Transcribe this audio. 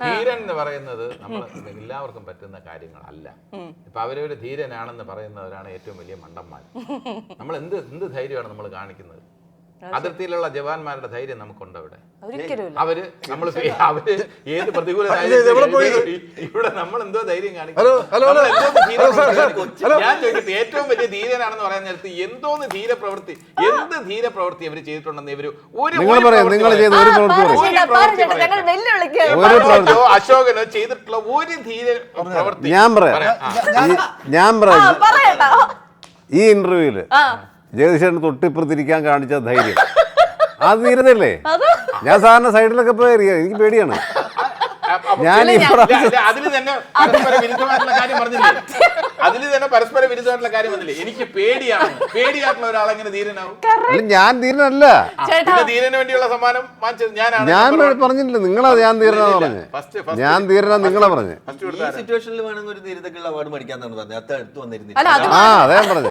ധീരൻ എന്ന് പറയുന്നത് നമ്മൾ എല്ലാവർക്കും പറ്റുന്ന കാര്യങ്ങളല്ല. ഇപ്പൊ അവരൊരു ധീരനാണെന്ന് പറയുന്നവരാണ് ഏറ്റവും വലിയ മണ്ടന്മാർ. നമ്മൾ എന്ത് ധൈര്യമാണ് നമ്മൾ കാണിക്കുന്നത്? അതിർത്തിയിലുള്ള ജവാന്മാരുടെ ധൈര്യം നമുക്കുണ്ട് അവിടെ. അവര് ഏത് പ്രതികൂല ഇവിടെ നമ്മൾ എന്തോ ധൈര്യം കാണിക്കും. ഞാൻ ചോദിക്കട്ടെ, ഏറ്റവും വലിയ ധീരനാണെന്ന് പറയാൻ നേരത്ത് എന്തോന്ന് ധീരപ്രവൃത്തി, എന്ത് ധീരപ്രവൃത്തി അവര് ചെയ്തിട്ടുണ്ടെന്ന് ഇവര് അശോകനോ ചെയ്തിട്ടുള്ള ഒരു ധീര പ്രവൃത്തി ഞാൻ പറയാം. ഈ ഇന്റർവ്യൂല് ജഗദീശന് തൊട്ടിപ്പുറത്തിരിക്കാൻ കാണിച്ച ധൈര്യം അത് ധീരതയല്ലേ? ഞാൻ സാറിന്റെ സൈഡിലൊക്കെ പോയി എനിക്ക് പേടിയാണ്. ഞാൻ അതിൽ തന്നെ പരസ്പര വിരുദ്ധമായിട്ടുള്ള കാര്യം പറഞ്ഞില്ലേ? എനിക്ക് പേടിയായിട്ടുള്ള ഒരാളെങ്ങനെ ധീരനാവും? ഞാൻ ധീരനല്ല. ധീരന് വേണ്ടിയുള്ള സമ്മാനം ഞാൻ പറഞ്ഞില്ല. നിങ്ങളാ ഞാൻ ധീരനാന്ന് പറഞ്ഞത്. ഞാൻ ധീരനാ നിങ്ങളാ പറഞ്ഞത്. ഈ സിറ്റുവേഷനിൽ വേണമെങ്കിൽ ഒരു ധീരതക്കുള്ള അവാർഡ് മേടിക്കാന്നാണ് പറഞ്ഞത്. ആ അതേ പറഞ്ഞു.